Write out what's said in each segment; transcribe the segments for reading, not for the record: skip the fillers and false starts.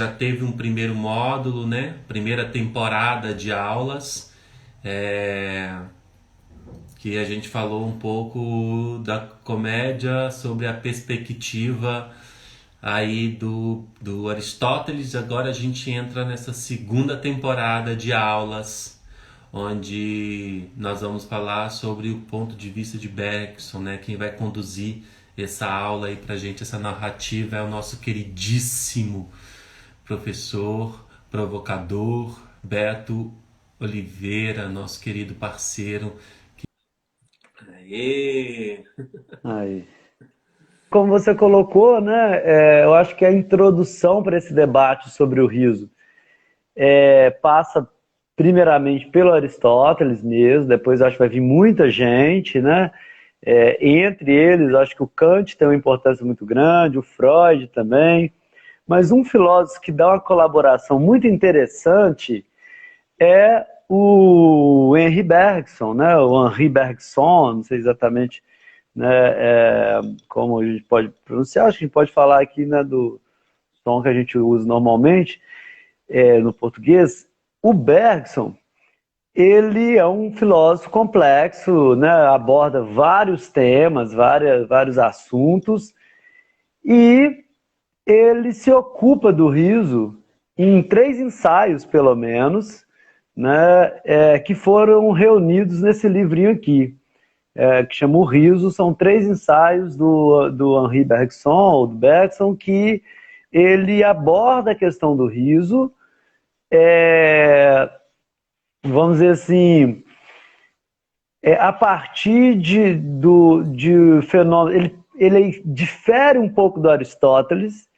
já teve um primeiro módulo, né? Primeira temporada de aulas, é, que a gente falou um pouco da comédia sobre a perspectiva aí do Aristóteles. Agora a gente entra nessa segunda temporada de aulas, onde nós vamos falar sobre o ponto de vista de Bergson, né? Quem vai conduzir essa aula aí pra gente, essa narrativa, é o nosso queridíssimo professor, provocador, Beto Oliveira, nosso querido parceiro. Aê! Aí. Como você colocou, né, eu acho que a introdução para esse debate sobre o riso passa primeiramente pelo Aristóteles mesmo, depois acho que vai vir muita gente, né? Entre eles, acho que o Kant tem uma importância muito grande, o Freud também, mas um filósofo que dá uma colaboração muito interessante é o Henri Bergson, né? O Henri Bergson, não sei exatamente, né, como a gente pode pronunciar, acho que a gente pode falar aqui, né, do som que a gente usa normalmente no português. O Bergson, ele é um filósofo complexo, né, aborda vários temas, vários assuntos, e ele se ocupa do riso em 3 ensaios, pelo menos, né, que foram reunidos nesse livrinho aqui, que chama O Riso. São 3 ensaios do Henri Bergson, ou do Bergson, que ele aborda a questão do riso, vamos dizer assim, a partir de fenômenos. Ele difere um pouco do Aristóteles,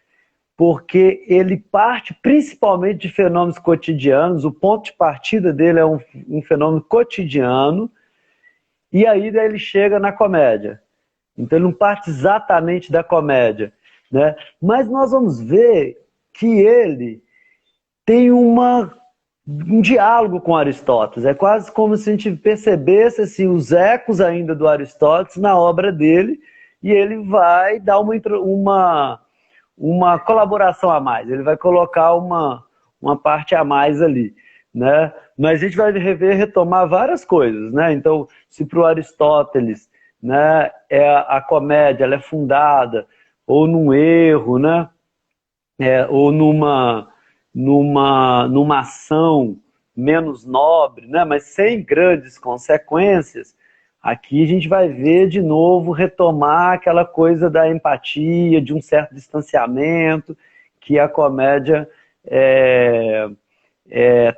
porque ele parte principalmente de fenômenos cotidianos. O ponto de partida dele é um fenômeno cotidiano, e aí daí ele chega na comédia. Então ele não parte exatamente da comédia, né? Mas nós vamos ver que ele tem um diálogo com Aristóteles. É quase como se a gente percebesse assim, os ecos ainda do Aristóteles na obra dele, e ele vai dar uma colaboração a mais, ele vai colocar uma parte a mais ali, né? Mas a gente vai retomar várias coisas, né? Então, se para o Aristóteles, né, a comédia ela é fundada ou num erro, né, ou numa ação menos nobre, né, mas sem grandes consequências, aqui a gente vai ver de novo retomar aquela coisa da empatia, de um certo distanciamento que a comédia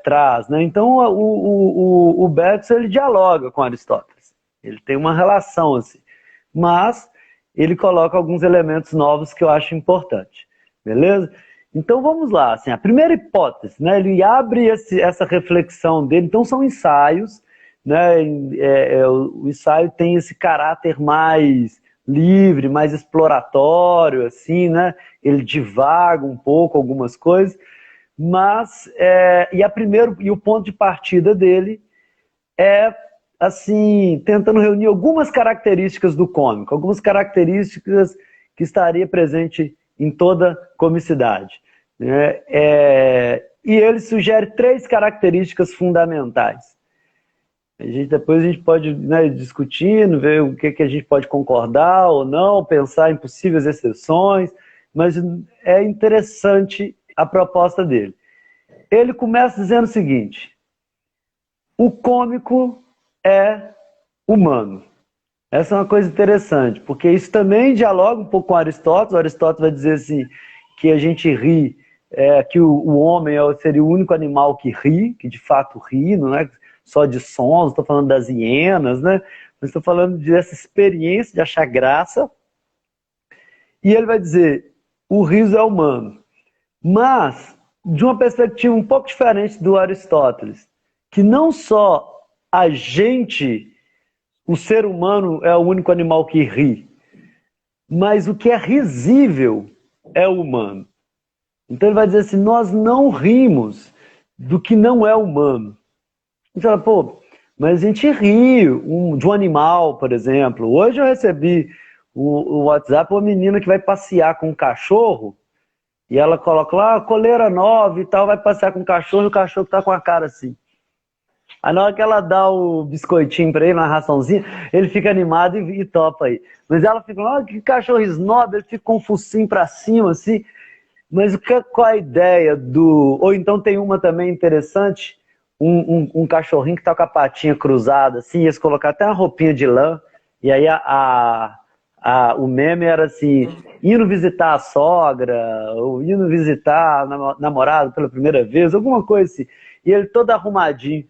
traz, né? Então o Bergson ele dialoga com Aristóteles, ele tem uma relação assim, mas ele coloca alguns elementos novos que eu acho importante, beleza? Então vamos lá, assim, a primeira hipótese, né? Ele abre essa reflexão dele. Então são ensaios, né? O ensaio tem esse caráter mais livre, mais exploratório, assim, né? Ele divaga um pouco algumas coisas, mas e o ponto de partida dele é assim, tentando reunir algumas características do cômico, algumas características que estaria presente em toda comicidade, né? E ele sugere 3 características fundamentais. Depois a gente pode, né, discutindo, ver o que a gente pode concordar ou não, pensar em possíveis exceções, mas é interessante a proposta dele. Ele começa dizendo o seguinte: o cômico é humano. Essa é uma coisa interessante, porque isso também dialoga um pouco com Aristóteles. O Aristóteles vai dizer assim, que a gente ri, que o homem seria o único animal que ri, que de fato ri, não é só de sons, estou falando das hienas, né? Mas estou falando dessa experiência de achar graça. E ele vai dizer, o riso é humano, mas de uma perspectiva um pouco diferente do Aristóteles, que não só a gente, o ser humano é o único animal que ri, mas o que é risível é o humano. Então ele vai dizer assim, nós não rimos do que não é humano. A gente fala, pô, mas a gente ri de um animal, por exemplo. Hoje eu recebi o WhatsApp uma menina que vai passear com um cachorro, E ela coloca lá, coleira nova e tal, vai passear com o cachorro, e o cachorro tá com a cara assim. Aí na hora que ela dá o biscoitinho pra ele, uma raçãozinha, ele fica animado e topa aí. Mas ela fica, olha que cachorro snob, ele fica com o focinho pra cima, assim. Mas qual a ideia do... Ou então tem uma também interessante, um cachorrinho que tá com a patinha cruzada, assim, eles colocaram até uma roupinha de lã, e aí o meme era assim, indo visitar a sogra, ou indo visitar a namorada pela primeira vez, alguma coisa assim. E ele todo arrumadinho.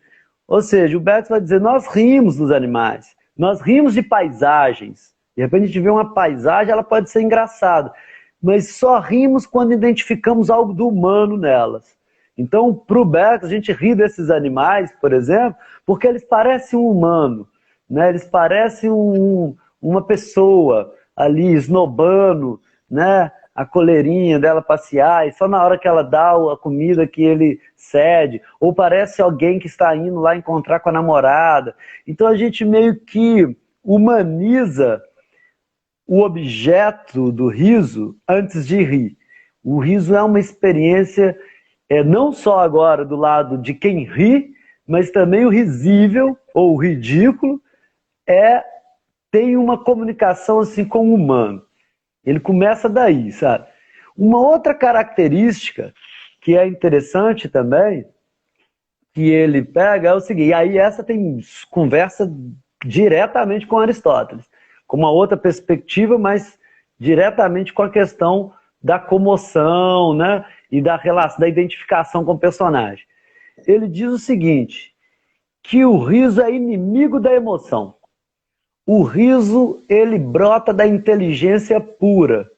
Ou seja, o Betts vai dizer, nós rimos dos animais, nós rimos de paisagens. De repente a gente vê uma paisagem, ela pode ser engraçada, mas só rimos quando identificamos algo do humano nelas. Então, para o Betts, a gente ri desses animais, por exemplo, porque eles parecem um humano, né? Eles parecem uma pessoa ali esnobando, né? A coleirinha dela passear, e só na hora que ela dá a comida que ele cede, ou parece alguém que está indo lá encontrar com a namorada. Então a gente meio que humaniza o objeto do riso antes de rir. O riso é uma experiência, não só agora do lado de quem ri, mas também o risível ou o ridículo tem uma comunicação assim com o humano. Ele começa daí, sabe? Uma outra característica que é interessante também, que ele pega, é o seguinte, e aí essa tem conversa diretamente com Aristóteles, com uma outra perspectiva, mas diretamente com a questão da comoção, né? E da relação, da identificação com o personagem. Ele diz o seguinte, que o riso é inimigo da emoção. O riso, ele brota da inteligência pura.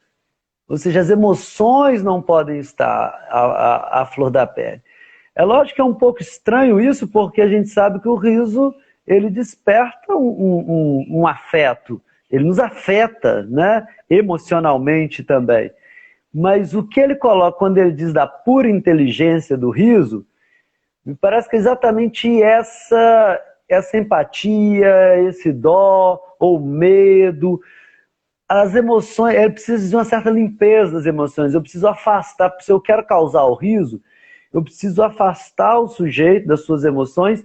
Ou seja, as emoções não podem estar à flor da pele. É lógico que é um pouco estranho isso, porque a gente sabe que o riso, ele desperta um afeto. Ele nos afeta, né? Emocionalmente também. Mas o que ele coloca quando ele diz da pura inteligência do riso, me parece que é exatamente essa empatia, esse dó ou medo, as emoções, eu preciso de uma certa limpeza das emoções, eu preciso afastar, se eu quero causar o riso, eu preciso afastar o sujeito das suas emoções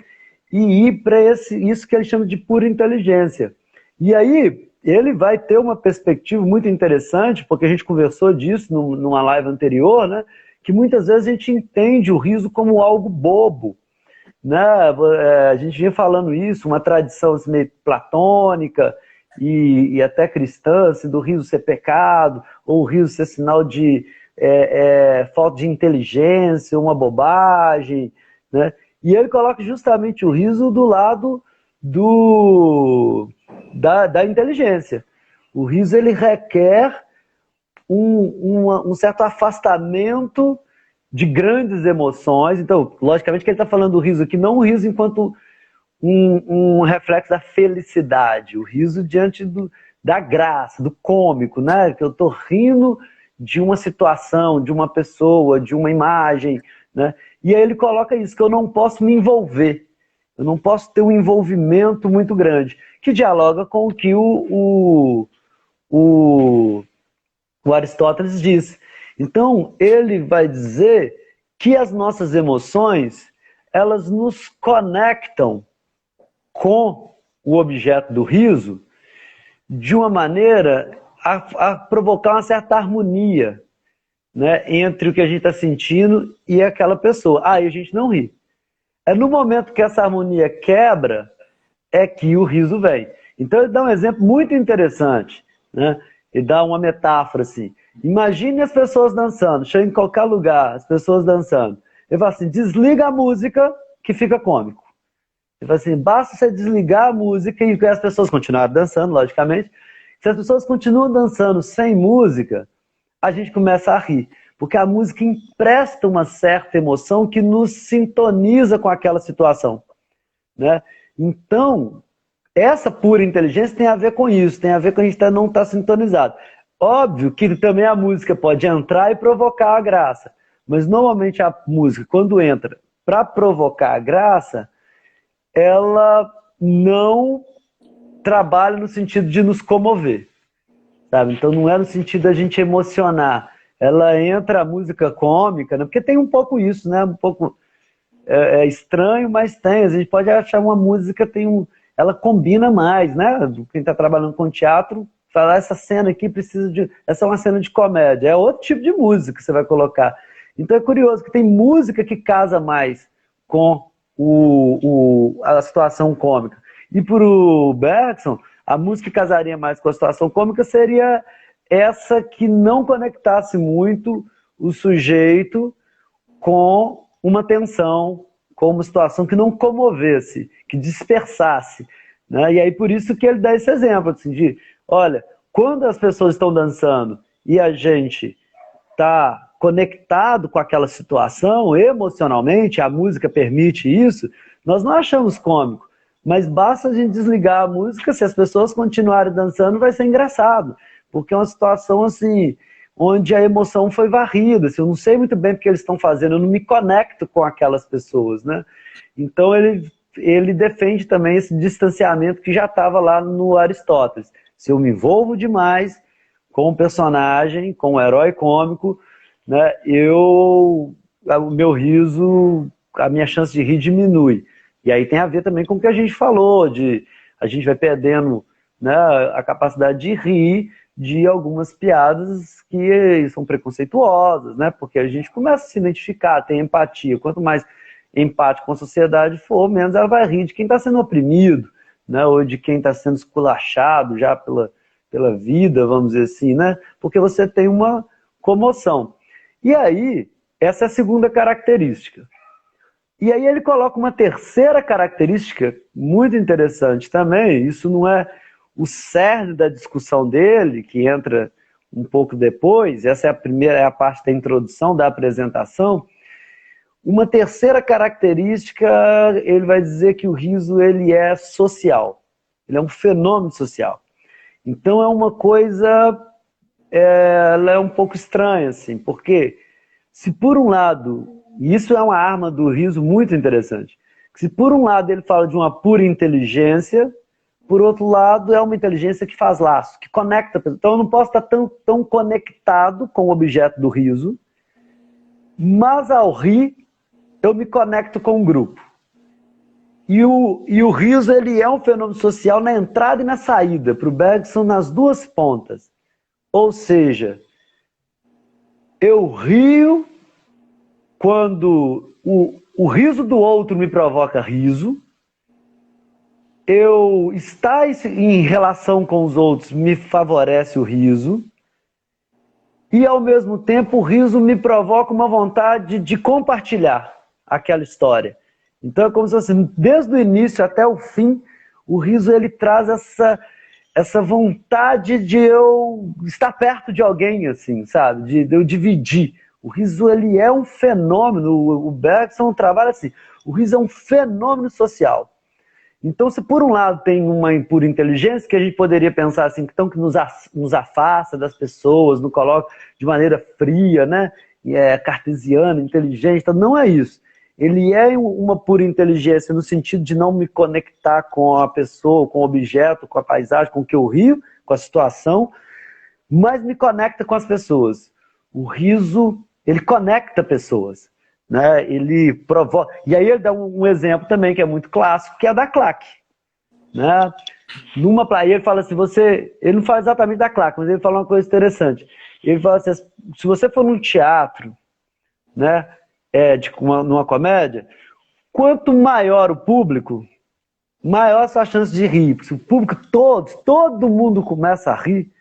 e ir para isso que ele chama de pura inteligência. E aí, ele vai ter uma perspectiva muito interessante, porque a gente conversou disso numa live anterior, né? Que muitas vezes a gente entende o riso como algo bobo, né? A gente vinha falando isso, uma tradição assim, meio platônica e até cristã, assim, do riso ser pecado, ou o riso ser sinal de falta de inteligência, uma bobagem, né? E ele coloca justamente o riso do lado da inteligência. O riso, ele requer um certo afastamento de grandes emoções. Então, logicamente que ele está falando do riso aqui, não o riso enquanto um reflexo da felicidade, o riso diante da graça, do cômico, né? Que eu estou rindo de uma situação, de uma pessoa, de uma imagem, né? E aí ele coloca isso, que eu não posso me envolver, eu não posso ter um envolvimento muito grande, que dialoga com o que o Aristóteles diz. Então, ele vai dizer que as nossas emoções, elas nos conectam com o objeto do riso de uma maneira a provocar uma certa harmonia, né, entre o que a gente está sentindo e aquela pessoa. Aí a gente não ri. É no momento que essa harmonia quebra, é que o riso vem. Então ele dá um exemplo muito interessante, né? Ele dá uma metáfora assim. Imagine as pessoas dançando, chega em qualquer lugar, as pessoas dançando. Ele fala assim, desliga a música que fica cômico. Ele fala assim, basta você desligar a música e as pessoas continuarem dançando, logicamente. Se as pessoas continuam dançando sem música, a gente começa a rir. Porque a música empresta uma certa emoção que nos sintoniza com aquela situação, né? Então, essa pura inteligência tem a ver com isso, tem a ver com a gente não estar sintonizado. Óbvio que também a música pode entrar e provocar a graça, mas normalmente a música, quando entra para provocar a graça, ela não trabalha no sentido de nos comover, sabe? Então não é no sentido da gente emocionar, ela entra a música cômica, né? Porque tem um pouco isso, né? Um pouco estranho, mas tem. A gente pode achar uma música, ela combina mais, né? Quem está trabalhando com teatro, falar essa cena aqui precisa de... Essa é uma cena de comédia, é outro tipo de música que você vai colocar. Então é curioso que tem música que casa mais com a situação cômica. E para o Bergson, a música que casaria mais com a situação cômica seria essa que não conectasse muito o sujeito com uma tensão, com uma situação que não comovesse, que dispersasse. Né? E aí por isso que ele dá esse exemplo, assim, de, olha, quando as pessoas estão dançando e a gente está conectado com aquela situação emocionalmente, a música permite isso, nós não achamos cômico, mas basta a gente desligar a música, se as pessoas continuarem dançando vai ser engraçado, porque é uma situação assim, onde a emoção foi varrida, assim, eu não sei muito bem o que eles estão fazendo, eu não me conecto com aquelas pessoas, né? Então ele defende também esse distanciamento que já estava lá no Aristóteles. Se eu me envolvo demais com o personagem, com o herói cômico, né, o meu riso, a minha chance de rir diminui. E aí tem a ver também com o que a gente falou, de a gente vai perdendo, né, a capacidade de rir de algumas piadas que são preconceituosas, né, porque a gente começa a se identificar, tem empatia. Quanto mais empático com a sociedade for, menos ela vai rir de quem está sendo oprimido, né, ou de quem está sendo esculachado já pela vida, vamos dizer assim, né, porque você tem uma comoção. E aí, essa é a segunda característica. E aí ele coloca uma terceira característica muito interessante também, isso não é o cerne da discussão dele, que entra um pouco depois, essa é a primeira, é a parte da introdução, da apresentação. Uma terceira característica, ele vai dizer que o riso ele é social, ele é um fenômeno social. Então é uma coisa, ela é um pouco estranha, assim, porque se por um lado, e isso é uma arma do riso muito interessante, se por um lado ele fala de uma pura inteligência, por outro lado é uma inteligência que faz laço, que conecta. Então eu não posso estar tão conectado com o objeto do riso, mas ao rir eu me conecto com o grupo. E o riso ele é um fenômeno social na entrada e na saída, para o Bergson nas duas pontas. Ou seja, eu rio quando o riso do outro me provoca riso, eu estar em relação com os outros me favorece o riso, e ao mesmo tempo o riso me provoca uma vontade de compartilhar aquela história. Então é como se assim, desde o início até o fim, o riso ele traz essa vontade de eu estar perto de alguém, assim, sabe? De eu dividir. O riso ele é um fenômeno, o Bergson trabalha assim, o riso é um fenômeno social. Então, se por um lado tem uma impura inteligência, que a gente poderia pensar assim, então, que nos afasta das pessoas, nos coloca de maneira fria, né? Cartesiana, inteligente, então não é isso. Ele é uma pura inteligência no sentido de não me conectar com a pessoa, com o objeto, com a paisagem, com o que eu rio, com a situação, mas me conecta com as pessoas. O riso, ele conecta pessoas. Né? Ele provoca. E aí ele dá um exemplo também que é muito clássico, que é da claque. Né? Aí ele fala assim, ele não fala exatamente da claque, mas ele fala uma coisa interessante. Ele fala assim, se você for num teatro, né, numa comédia, quanto maior o público, maior a sua chance de rir. Porque se o público todo mundo começa a rir,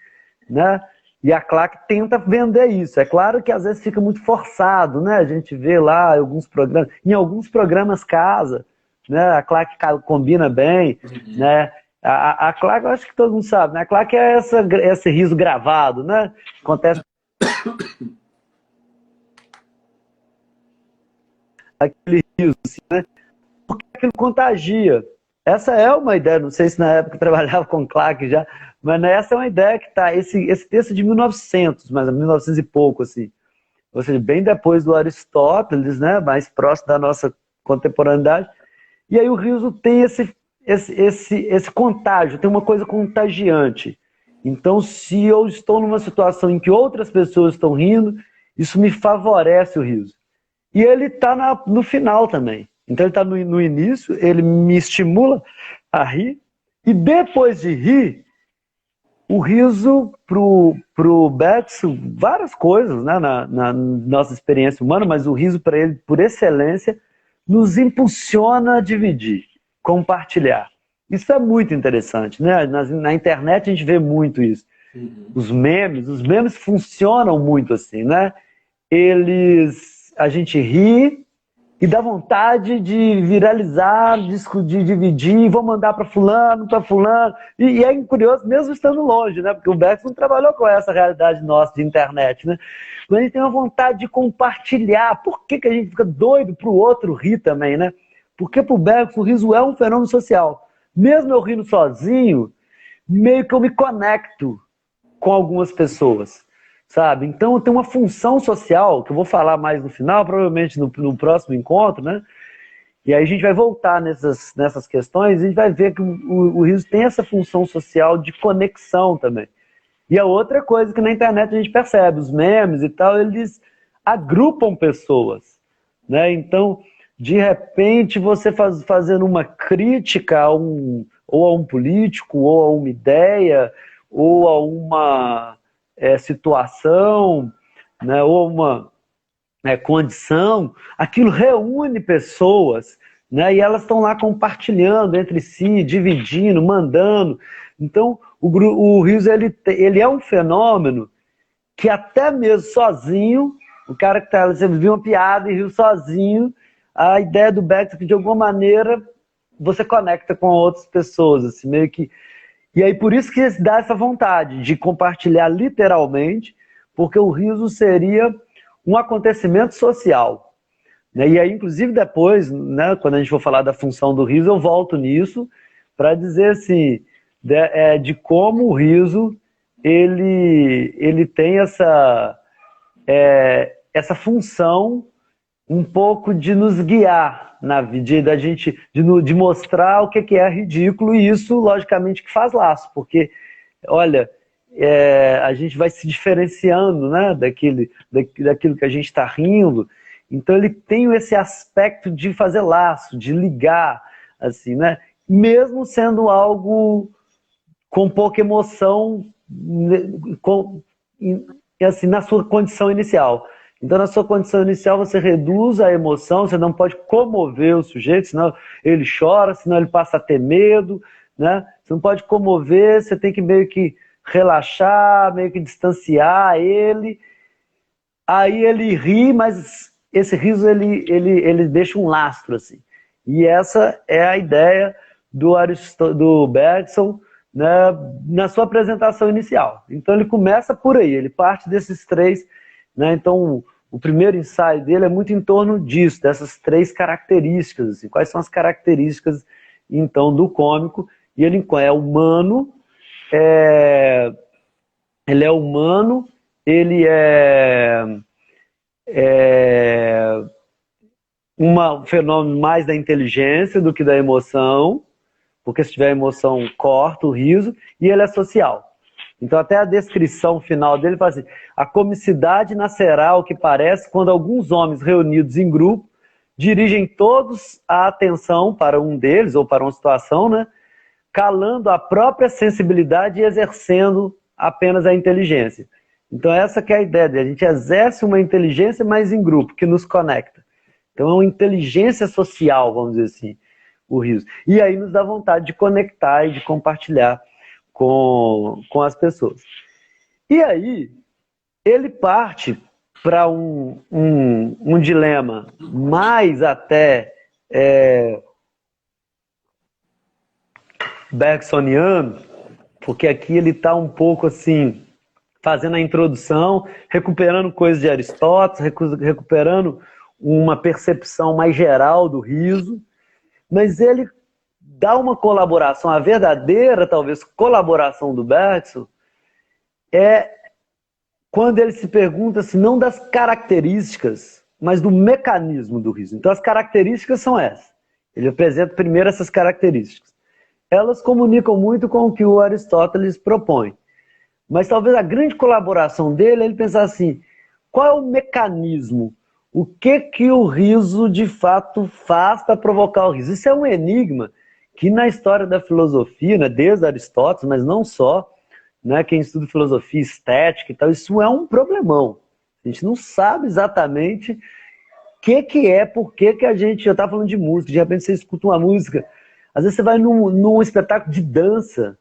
né? E a claque tenta vender isso. É claro que às vezes fica muito forçado, né? A gente vê lá em alguns programas casa, né? A claque combina bem, né? A claque, eu acho que todo mundo sabe, né? A claque é esse riso gravado, né? Acontece aquele riso, assim, né? Porque aquilo contagia. Essa é uma ideia, não sei se na época eu trabalhava com claque já, mas essa é uma ideia que está, esse texto de 1900, mais ou menos 1900 e pouco, assim. Ou seja, bem depois do Aristóteles, né, mais próximo da nossa contemporaneidade. E aí o riso tem esse contágio, tem uma coisa contagiante. Então, se eu estou numa situação em que outras pessoas estão rindo, isso me favorece o riso. E ele está no final também. Então ele está no início, ele me estimula a rir, e depois de rir, o riso pro Bergson, várias coisas, né, na nossa experiência humana, mas o riso para ele, por excelência, nos impulsiona a dividir, compartilhar. Isso é muito interessante, né? Na internet a gente vê muito isso. Os memes funcionam muito assim, né? A gente ri e dá vontade de viralizar, de dividir, vou mandar para fulano. E é curioso, mesmo estando longe, né? Porque o Bergson não trabalhou com essa realidade nossa de internet, né? Mas a gente tem uma vontade de compartilhar. Por que a gente fica doido para o outro rir também, né? Porque para o Bergson o riso é um fenômeno social. Mesmo eu rindo sozinho, meio que eu me conecto com algumas pessoas, sabe? Então tem uma função social, que eu vou falar mais no final, provavelmente no próximo encontro, né? E aí a gente vai voltar nessas questões e a gente vai ver que o riso tem essa função social de conexão também. E a outra coisa que na internet a gente percebe, os memes e tal, eles agrupam pessoas, né? Então, de repente, você fazendo uma crítica ou a um político, ou a uma ideia, ou a uma situação, né, ou a uma condição, aquilo reúne pessoas, né, e elas estão lá compartilhando entre si, dividindo, mandando. Então, o riso ele é um fenômeno que até mesmo sozinho, o cara que você viu uma piada e riu sozinho, a ideia do Beck é que de alguma maneira você conecta com outras pessoas, assim, meio que. E aí por isso que dá essa vontade de compartilhar literalmente, porque o riso seria um acontecimento social, né? E aí, inclusive, depois, né, quando a gente for falar da função do riso, eu volto nisso para dizer assim, de como o riso ele tem essa função um pouco de nos guiar na vida, de mostrar o que é ridículo, e isso, logicamente, que faz laço, porque, olha, a gente vai se diferenciando, né, daquilo que a gente está rindo, então ele tem esse aspecto de fazer laço, de ligar, assim, né, mesmo sendo algo com pouca emoção, assim, na sua condição inicial. Então, na sua condição inicial, você reduz a emoção, você não pode comover o sujeito, senão ele chora, senão ele passa a ter medo, né? Você não pode comover, você tem que meio que relaxar, meio que distanciar ele. Aí ele ri, mas esse riso ele deixa um lastro, assim. E essa é a ideia do Bergson, né, na sua apresentação inicial. Então ele começa por aí, ele parte desses três, né? Então o primeiro ensaio dele é muito em torno disso, dessas três características, assim. Quais são as características então do cômico? E ele é humano, ele é humano, ele é um fenômeno mais da inteligência do que da emoção, porque se tiver emoção, corta o riso, e ele é social. Então até a descrição final dele fala assim: a comicidade nascerá, ao que parece, quando alguns homens reunidos em grupo dirigem todos a atenção para um deles, ou para uma situação, né, calando a própria sensibilidade e exercendo apenas a inteligência. Então essa que é a ideia dele. A gente exerce uma inteligência, mas em grupo, que nos conecta. Então é uma inteligência social, vamos dizer assim, o riso. E aí nos dá vontade de conectar e de compartilhar com as pessoas. E aí ele parte para um dilema mais até bergsoniano, porque aqui ele está um pouco assim, fazendo a introdução, recuperando coisas de Aristóteles, recuperando uma percepção mais geral do riso, mas ele dá uma colaboração, a verdadeira, talvez, colaboração do Bergson é quando ele se pergunta, assim, não das características, mas do mecanismo do riso. Então as características são essas. Ele apresenta primeiro essas características. Elas comunicam muito com o que o Aristóteles propõe. Mas talvez a grande colaboração dele é ele pensar assim: qual é o mecanismo? O que que o riso de fato faz para provocar o riso? Isso é um enigma que na história da filosofia, né, desde Aristóteles, mas não só, né, quem estuda filosofia estética e tal, isso é um problemão. A gente não sabe exatamente o que é, por que a gente... Eu estava falando de música, de repente você escuta uma música, às vezes você vai num espetáculo de dança,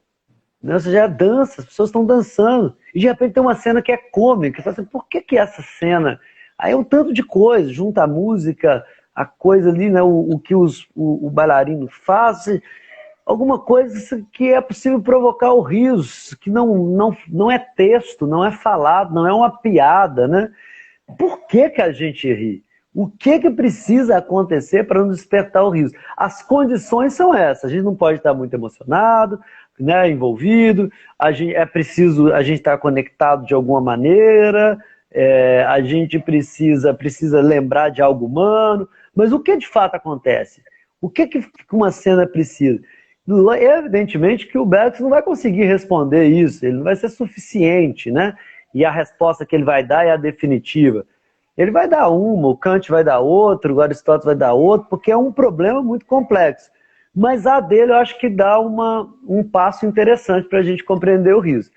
né, ou seja, é dança, as pessoas estão dançando, e de repente tem uma cena que é cômica, você fala assim, por que essa cena? Aí é um tanto de coisa, junta a música, a coisa ali, né, o que o bailarino faz, alguma coisa que é possível provocar o riso, que não é texto, não é falado, não é uma piada, né? Por que que a gente ri? O que que precisa acontecer para nos despertar o riso? As condições são essas, a gente não pode estar muito emocionado, né, envolvido, é preciso a gente estar conectado de alguma maneira, a gente precisa lembrar de algo humano, mas o que de fato acontece? O que que uma cena precisa? Evidentemente que o Beto não vai conseguir responder isso, ele não vai ser suficiente, né? E a resposta que ele vai dar é a definitiva. Ele vai dar uma, o Kant vai dar outra, o Aristóteles vai dar outro, porque é um problema muito complexo. Mas a dele eu acho que dá um passo interessante para a gente compreender o riso.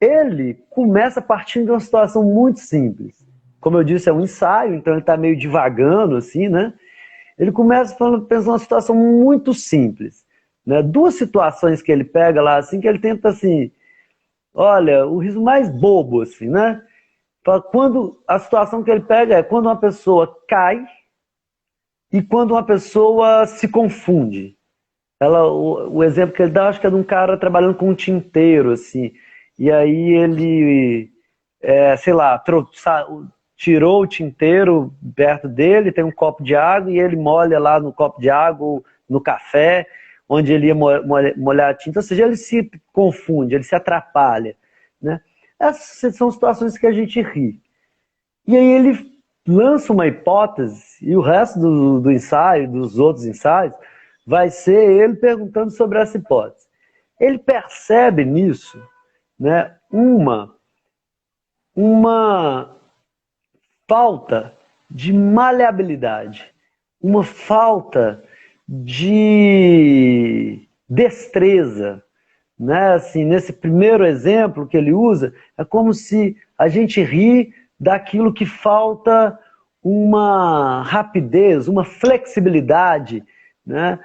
Ele começa partindo de uma situação muito simples. Como eu disse, é um ensaio, então ele está meio divagando, assim, né? Ele começa pensando numa situação muito simples, né? Duas situações que ele pega lá, assim, que ele tenta, assim, olha, o riso mais bobo, assim, né? Quando a situação que ele pega é quando uma pessoa cai e quando uma pessoa se confunde. O exemplo que ele dá, acho que é de um cara trabalhando com um tinteiro, assim, e aí ele, sei lá, tirou o tinteiro perto dele, tem um copo de água e ele molha lá no copo de água, ou no café, onde ele ia molhar a tinta, ou seja, ele se confunde, ele se atrapalha, né? Essas são situações que a gente ri. E aí ele lança uma hipótese e o resto do ensaio, dos outros ensaios, vai ser ele perguntando sobre essa hipótese. Ele percebe nisso, né, uma falta de maleabilidade, uma falta de destreza, né? Assim, nesse primeiro exemplo que ele usa, é como se a gente ri daquilo que falta uma rapidez, uma flexibilidade, né?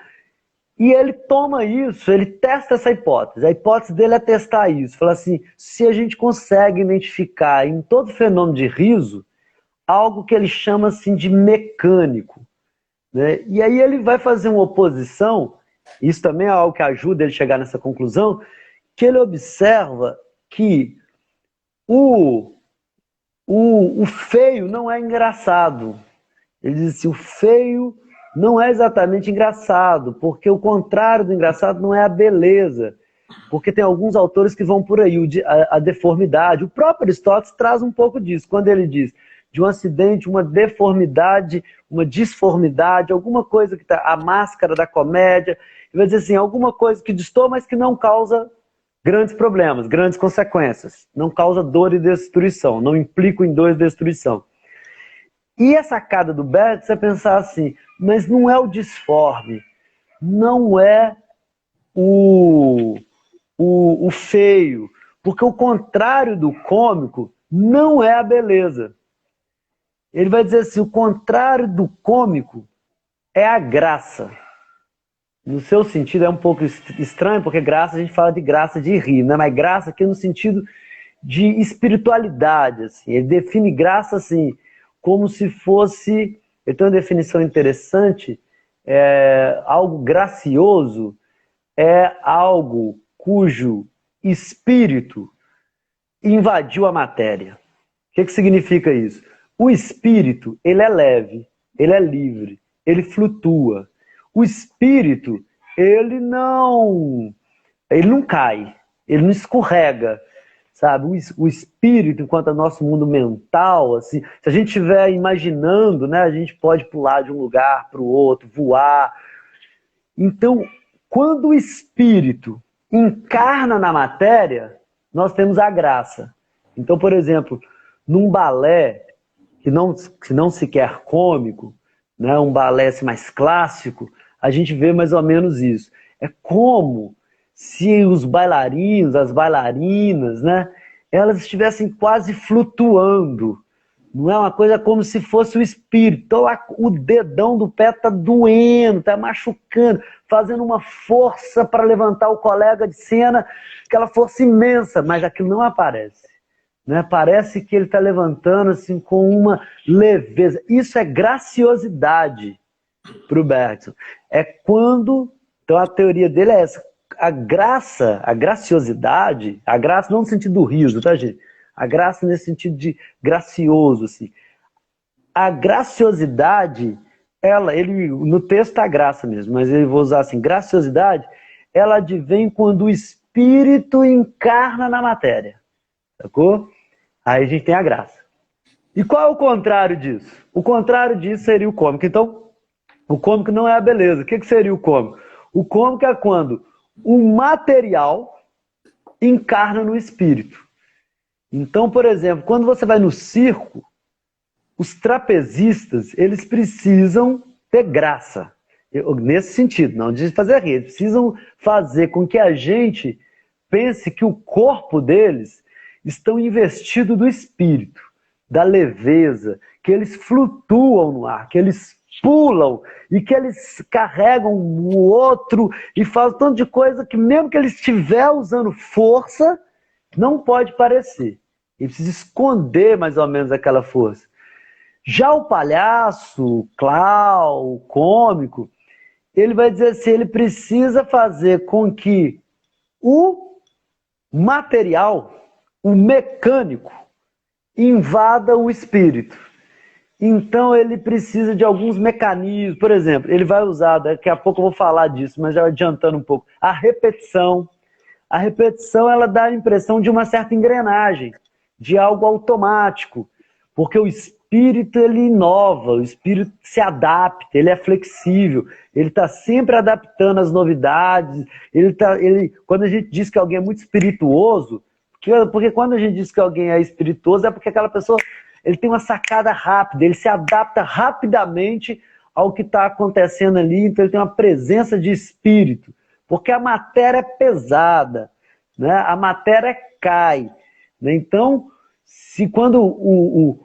E ele toma isso, ele testa essa hipótese. A hipótese dele é testar isso. Fala assim, se a gente consegue identificar em todo fenômeno de riso algo que ele chama assim de mecânico, né? E aí ele vai fazer uma oposição, isso também é algo que ajuda ele a chegar nessa conclusão, que ele observa que o feio não é engraçado. Ele diz assim, o feio não é exatamente engraçado, porque o contrário do engraçado não é a beleza. Porque tem alguns autores que vão por aí, a deformidade. O próprio Aristóteles traz um pouco disso, quando ele diz de um acidente, uma deformidade, uma disformidade, alguma coisa que está, a máscara da comédia, ele vai dizer assim, alguma coisa que destoa, mas que não causa grandes problemas, grandes consequências, não causa dor e destruição, não implica em dor e destruição. E a sacada do Betts é pensar assim, mas não é o disforme, não é o feio, porque o contrário do cômico não é a beleza. Ele vai dizer assim, o contrário do cômico é a graça. No seu sentido é um pouco estranho, porque graça, a gente fala de graça de rir, né? Mas graça aqui no sentido de espiritualidade, assim. Ele define graça assim, como se fosse, ele tem uma definição interessante, algo gracioso é algo cujo espírito invadiu a matéria. O que significa isso? O espírito, ele é leve, ele é livre, ele flutua. O espírito, ele não cai, ele não escorrega, sabe? O espírito, enquanto é nosso mundo mental, assim, se a gente estiver imaginando, né, a gente pode pular de um lugar para o outro, voar. Então, quando o espírito encarna na matéria, nós temos a graça. Então, por exemplo, num balé, que não se quer cômico, né, um balé assim, mais clássico, a gente vê mais ou menos isso. É como se os bailarinos, as bailarinas, né, elas estivessem quase flutuando. Não é uma coisa como se fosse o espírito. Então, o dedão do pé está doendo, está machucando, fazendo uma força para levantar o colega de cena, aquela força imensa, mas aquilo não aparece. Né? Parece que ele está levantando assim, com uma leveza. Isso é graciosidade para o Bergson. É quando... Então, a teoria dele é essa. A graça, a graciosidade, a graça não no sentido do riso, tá, gente? A graça nesse sentido de gracioso, assim. A graciosidade, no texto tá graça mesmo, mas eu vou usar assim, graciosidade, ela advém quando o espírito encarna na matéria, sacou? Aí a gente tem a graça. E qual é o contrário disso? O contrário disso seria o cômico. Então, o cômico não é a beleza. O que seria o cômico? O cômico é quando o material encarna no espírito. Então, por exemplo, quando você vai no circo, os trapezistas, eles precisam ter graça. Nesse sentido, não de fazer rir. Eles precisam fazer com que a gente pense que o corpo deles estão investido do espírito, da leveza, que eles flutuam no ar, que eles pulam e que eles carregam o outro e fazem tanto de coisa que mesmo que ele estiver usando força, não pode parecer. Ele precisa esconder mais ou menos aquela força. Já o palhaço, o clown, o cômico, ele vai dizer assim, ele precisa fazer com que o material, o mecânico, invada o espírito. Então ele precisa de alguns mecanismos. Por exemplo, ele vai usar, daqui a pouco eu vou falar disso, mas já adiantando um pouco, a repetição. A repetição, ela dá a impressão de uma certa engrenagem, de algo automático, porque o espírito, ele inova, o espírito se adapta, ele é flexível, ele está sempre adaptando as novidades, quando a gente diz que alguém é muito espirituoso, porque quando a gente diz que alguém é espirituoso, é porque aquela pessoa, ele tem uma sacada rápida, ele se adapta rapidamente ao que está acontecendo ali, então ele tem uma presença de espírito, porque a matéria é pesada, né? A matéria cai. Né? Então, se quando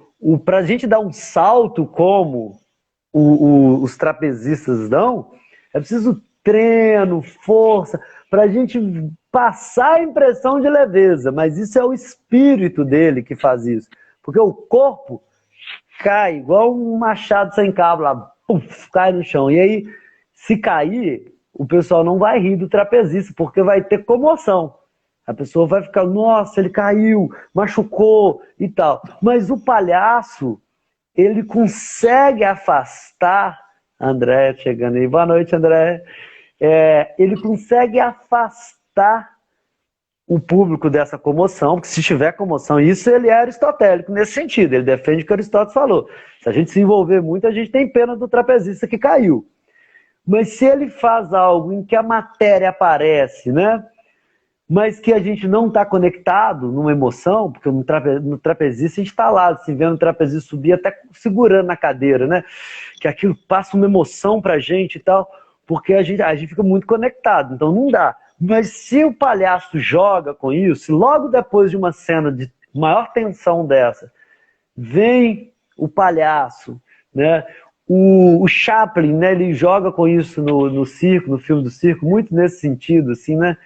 para a gente dar um salto como os trapezistas dão, é preciso treino, força, para a gente passar a impressão de leveza, mas isso é o espírito dele que faz isso, porque o corpo cai igual um machado sem cabo lá, puf, cai no chão, e aí se cair, o pessoal não vai rir do trapezista, porque vai ter comoção. A pessoa vai ficar, nossa, ele caiu, machucou e tal. Mas o palhaço, ele consegue afastar... André chegando aí, boa noite, André. Ele consegue afastar o público dessa comoção, porque se tiver comoção, isso ele é aristotélico nesse sentido, ele defende o que Aristóteles falou. Se a gente se envolver muito, a gente tem pena do trapezista que caiu. Mas se ele faz algo em que a matéria aparece, né? Mas que a gente não está conectado numa emoção, porque no trapezista a gente está lá, se vendo o trapezista subir, até segurando na cadeira, né? Que aquilo passa uma emoção para a gente e tal, porque a gente fica muito conectado, então não dá. Mas se o palhaço joga com isso, se logo depois de uma cena de maior tensão dessa, vem o palhaço, né? O Chaplin, né, ele joga com isso no circo, no filme do circo, muito nesse sentido, assim, né?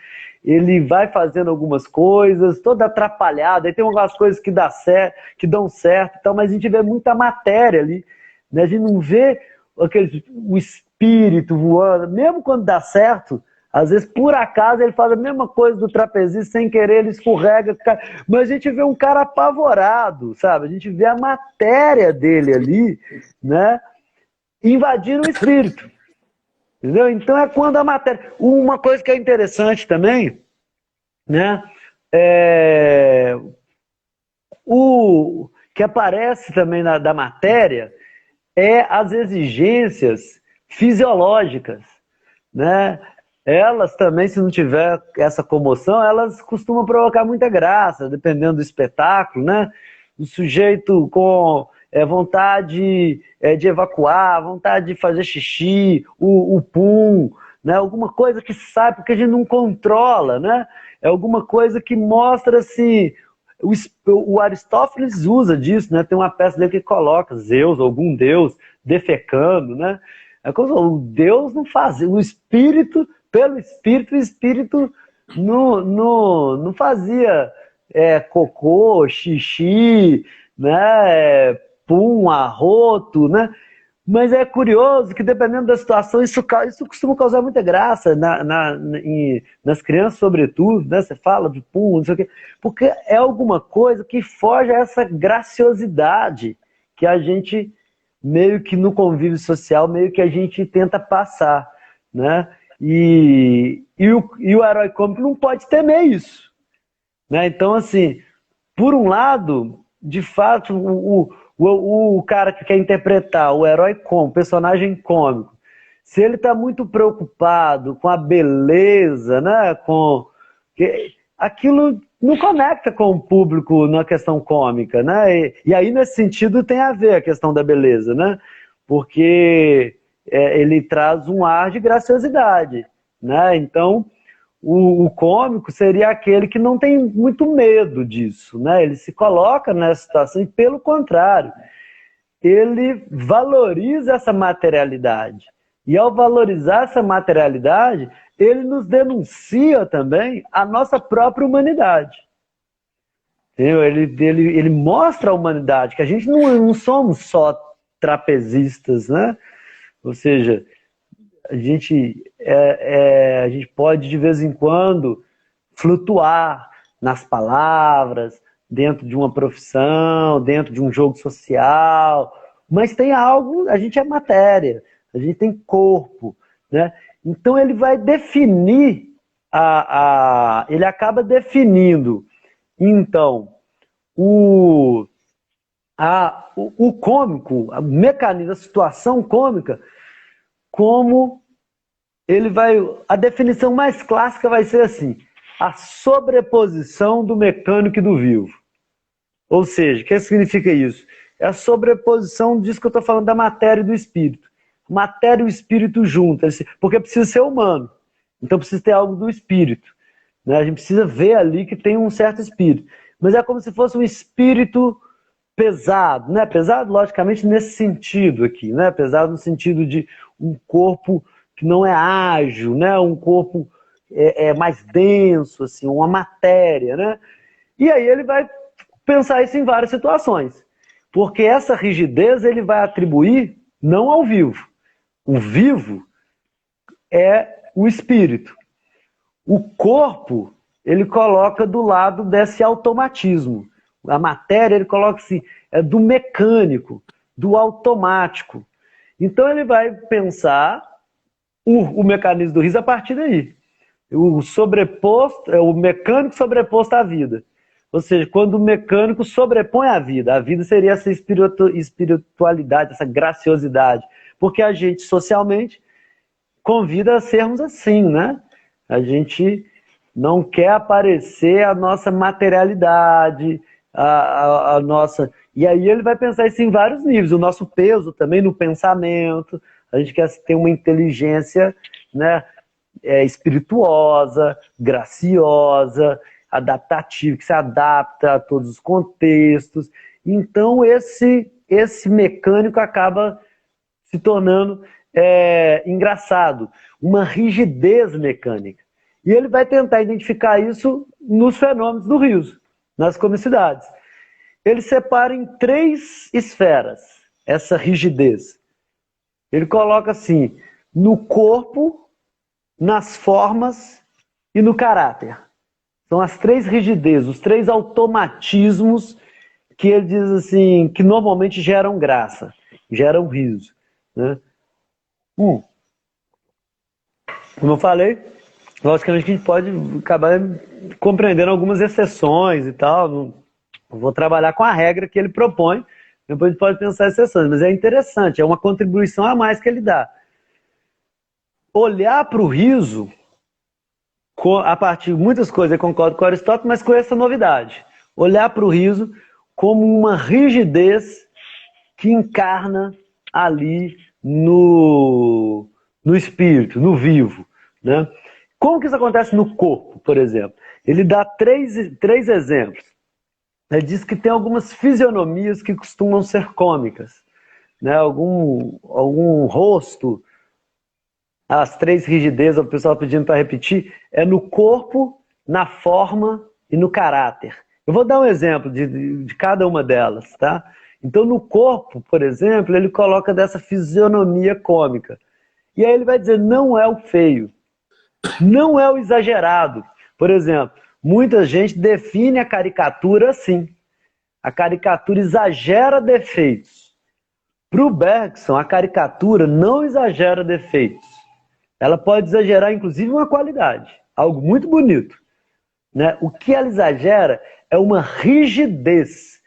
Ele vai fazendo algumas coisas, todo atrapalhado, aí tem algumas coisas que dão certo e tal, mas a gente vê muita matéria ali, né? A gente não vê o espírito voando, mesmo quando dá certo, às vezes por acaso ele faz a mesma coisa do trapezista, sem querer ele escorrega, mas a gente vê um cara apavorado, sabe? A gente vê a matéria dele ali, né? Invadindo o espírito. Entendeu? Então é quando a matéria... Uma coisa que é interessante também, né? O que aparece também da matéria é as exigências fisiológicas, né? Elas também, se não tiver essa comoção, elas costumam provocar muita graça, dependendo do espetáculo, né? O sujeito vontade de evacuar, vontade de fazer xixi, o pum, né? Alguma coisa que sai porque a gente não controla, né? É alguma coisa que mostra assim. O Aristófanes usa disso, né? Tem uma peça dele que coloca Zeus, algum deus, defecando, né? É como o Deus não fazia, o espírito, pelo espírito, o espírito não fazia cocô, xixi, né? Pum, arroto, né? Mas é curioso que, dependendo da situação, isso costuma causar muita graça nas crianças, sobretudo, né? Você fala de pum, não sei o quê, porque é alguma coisa que foge a essa graciosidade que a gente, meio que no convívio social, meio que a gente tenta passar, né? O herói cômico não pode temer isso, né? Então, assim, por um lado, de fato, o cara que quer interpretar o herói cômico, personagem cômico, se ele está muito preocupado com a beleza, né, aquilo não conecta com o público na questão cômica, né? E aí, nesse sentido, tem a ver a questão da beleza, né? Porque ele traz um ar de graciosidade, né? Então, o cômico seria aquele que não tem muito medo disso, né? Ele se coloca nessa situação e, pelo contrário, ele valoriza essa materialidade. E ao valorizar essa materialidade, ele nos denuncia também a nossa própria humanidade. Entendeu? Ele mostra a humanidade, que a gente não somos só trapezistas, né? Ou seja, a gente pode, de vez em quando, flutuar nas palavras, dentro de uma profissão, dentro de um jogo social, mas tem algo, a gente é matéria, a gente tem corpo, né? Então ele vai definir, ele acaba definindo, então, o cômico, o mecanismo, a situação cômica, como a definição mais clássica vai ser assim: a sobreposição do mecânico e do vivo. Ou seja, o que significa isso? É a sobreposição disso que eu estou falando, da matéria e do espírito. Matéria e o espírito juntos, porque precisa ser humano. Então precisa ter algo do espírito, né? A gente precisa ver ali que tem um certo espírito. Mas é como se fosse um espírito pesado, né? Pesado, logicamente, nesse sentido aqui, né? Pesado no sentido de um corpo que não é ágil, né? Um corpo mais denso, assim, uma matéria, né? E aí ele vai pensar isso em várias situações, porque essa rigidez ele vai atribuir não ao vivo. O vivo é o espírito. O corpo ele coloca do lado desse automatismo. A matéria ele coloca assim, do mecânico, do automático. Então ele vai pensar o mecanismo do riso a partir daí. O mecânico sobreposto à vida. Ou seja, quando o mecânico sobrepõe a vida seria essa espiritualidade, essa graciosidade. Porque a gente, socialmente, convida a sermos assim, né? A gente não quer aparecer a nossa materialidade, a nossa... E aí ele vai pensar isso em vários níveis. O nosso peso também no pensamento. A gente quer ter uma inteligência, né, espirituosa, graciosa, adaptativa, que se adapta a todos os contextos. Então esse mecânico acaba se tornando engraçado, uma rigidez mecânica. E ele vai tentar identificar isso nos fenômenos do riso, nas comicidades. Ele separa em 3 esferas essa rigidez. Ele coloca assim, no corpo, nas formas e no caráter. São as 3 rigidezes, os 3 automatismos que ele diz assim, que normalmente geram graça, geram riso, né? Como eu falei, logicamente que a gente pode acabar compreendendo algumas exceções e tal. Não vou trabalhar com a regra que ele propõe, depois a gente pode pensar em exceções, mas é interessante, é uma contribuição a mais que ele dá. Olhar para o riso, a partir de muitas coisas, eu concordo com Aristóteles, mas com essa novidade. Olhar para o riso como uma rigidez que encarna ali no espírito, no vivo, né? Como que isso acontece no corpo, por exemplo? Ele dá três exemplos. Ele diz que tem algumas fisionomias que costumam ser cômicas, né? Algum rosto, as três rigidezes, o pessoal pedindo para repetir, é no corpo, na forma e no caráter. Eu vou dar um exemplo de cada uma delas, tá? Então, no corpo, por exemplo, ele coloca dessa fisionomia cômica. E aí ele vai dizer, não é o feio, não é o exagerado. Por exemplo, muita gente define a caricatura assim. A caricatura exagera defeitos. Para o Bergson, a caricatura não exagera defeitos. Ela pode exagerar, inclusive, uma qualidade. Algo muito bonito, né? O que ela exagera é uma rigidez.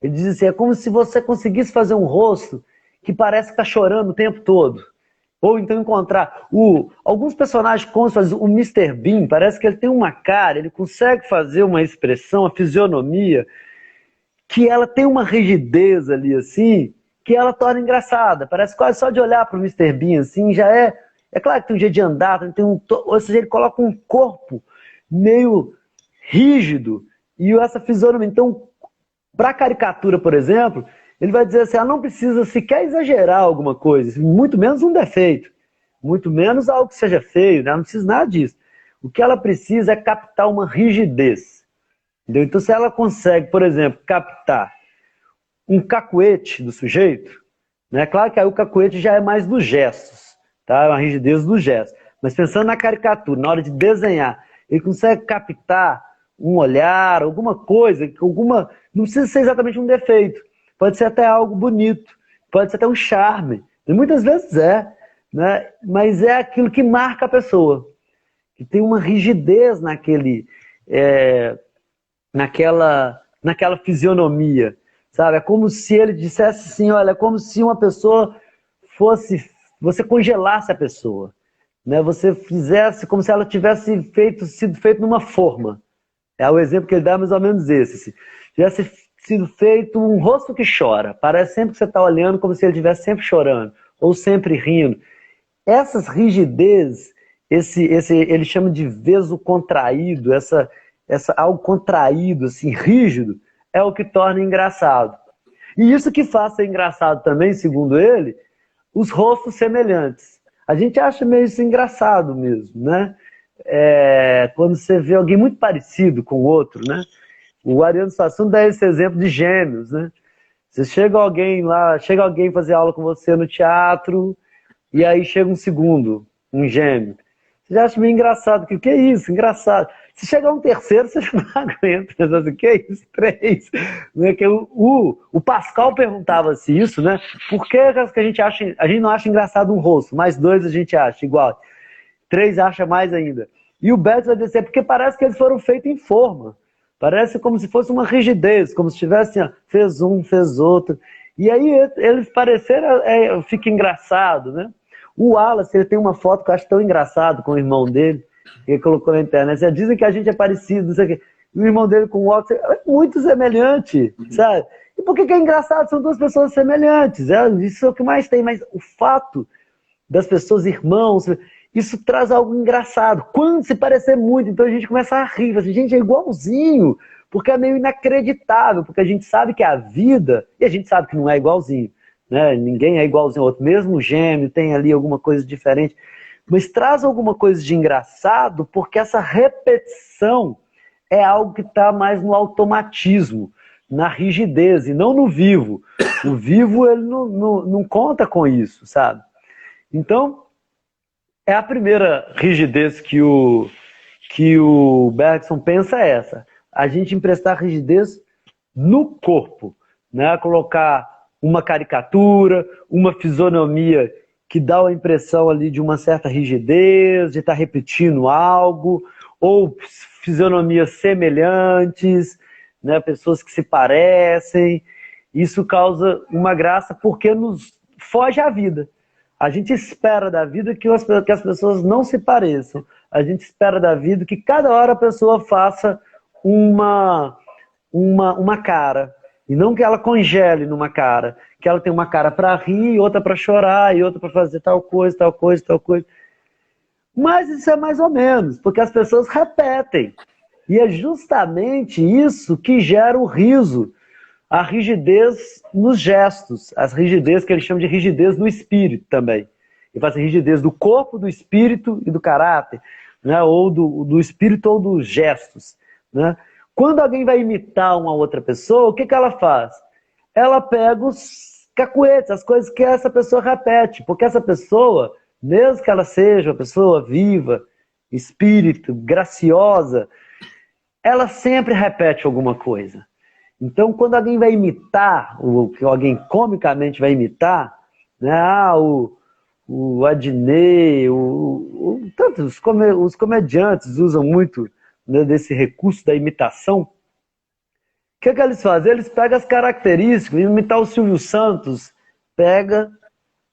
Ele diz assim, é como se você conseguisse fazer um rosto que parece que está chorando o tempo todo. Ou então encontrar alguns personagens cômicos, o Mr. Bean, parece que ele tem uma cara, ele consegue fazer uma expressão, a fisionomia, que ela tem uma rigidez ali, assim, que ela torna engraçada. Parece quase só de olhar para o Mr. Bean, assim, já é... É claro que tem um jeito de andar, ou seja, ele coloca um corpo meio rígido e essa fisionomia. Então, para a caricatura, por exemplo, ele vai dizer assim, ela não precisa sequer exagerar alguma coisa, muito menos um defeito, muito menos algo que seja feio, né? Ela não precisa nada disso. O que ela precisa é captar uma rigidez. Entendeu? Então, se ela consegue, por exemplo, captar um cacuete do sujeito, né? Claro que aí o cacuete já é mais dos gestos, tá? É uma rigidez dos gestos. Mas pensando na caricatura, na hora de desenhar, ele consegue captar um olhar, alguma coisa, não precisa ser exatamente um defeito. Pode ser até algo bonito, pode ser até um charme. E muitas vezes é, né? Mas é aquilo que marca a pessoa. Que tem uma rigidez naquela fisionomia, sabe? É como se ele dissesse assim, olha, é como se uma pessoa você congelasse a pessoa, né? Você fizesse como se ela tivesse sido feita numa forma. É o exemplo que ele dá, é mais ou menos esse. Assim. Tivesse sido feito um rosto que chora. Parece sempre que você está olhando como se ele estivesse sempre chorando, ou sempre rindo. Essas rigidezes, ele chama de veso contraído, algo contraído, assim, rígido, é o que torna engraçado. E isso que faz ser engraçado também, segundo ele, os rostos semelhantes. A gente acha meio isso engraçado mesmo, né? Quando você vê alguém muito parecido com o outro, né? O Ariano Suassuna dá esse exemplo de gêmeos, né? Você chega alguém fazer aula com você no teatro, e aí chega um segundo, um gêmeo. Você já acha meio engraçado. O que é isso? Engraçado. Se chegar um terceiro, você não aguenta. Você fala, o que é isso? Três. O Pascal perguntava-se isso, né? Por que a gente não acha engraçado um rosto? Mais dois a gente acha igual. Três acha mais ainda. E o Beto vai dizer, porque parece que eles foram feitos em forma. Parece como se fosse uma rigidez, como se tivesse, fez um, fez outro. E aí eles pareceram, fica engraçado, né? O Wallace, ele tem uma foto que eu acho tão engraçado com o irmão dele, que ele colocou na internet. Já dizem que a gente é parecido, não sei o quê. E o irmão dele com o Wallace é muito semelhante, sabe? E por que é engraçado? São duas pessoas semelhantes. Isso é o que mais tem. Mas o fato das pessoas irmãos, isso traz algo engraçado. Quando se parecer muito, então a gente começa a rir. Assim, gente, é igualzinho. Porque é meio inacreditável. Porque a gente sabe que é a vida, e a gente sabe que não é igualzinho. Né? Ninguém é igualzinho ao outro. Mesmo o gêmeo tem ali alguma coisa diferente. Mas traz alguma coisa de engraçado porque essa repetição é algo que está mais no automatismo, na rigidez, e não no vivo. O vivo, ele não conta com isso, sabe? Então, é a primeira rigidez que o Bergson pensa essa. A gente emprestar rigidez no corpo, né? Colocar uma caricatura, uma fisionomia que dá a impressão ali de uma certa rigidez, de estar repetindo algo, ou fisionomias semelhantes, né? Pessoas que se parecem. Isso causa uma graça porque nos foge à vida. A gente espera da vida que as pessoas não se pareçam. A gente espera da vida que cada hora a pessoa faça uma cara. E não que ela congele numa cara, que ela tem uma cara para rir, outra para chorar, e outra para fazer tal coisa, tal coisa, tal coisa. Mas isso é mais ou menos, porque as pessoas repetem. E é justamente isso que gera o riso, a rigidez nos gestos, a rigidez que eles chamam de rigidez do espírito também. E faz rigidez do corpo, do espírito e do caráter, né? Ou do espírito ou dos gestos, né? Quando alguém vai imitar uma outra pessoa, o que, que ela faz? Ela pega os cacuetes, as coisas que essa pessoa repete, porque essa pessoa, mesmo que ela seja uma pessoa viva, espírito, graciosa, ela sempre repete alguma coisa. Então, quando alguém vai imitar, ou que alguém comicamente vai imitar, né? O Adnet, tantos os comediantes usam muito, né, desse recurso da imitação. O que é que eles fazem? Eles pegam as características, imitar o Silvio Santos, pega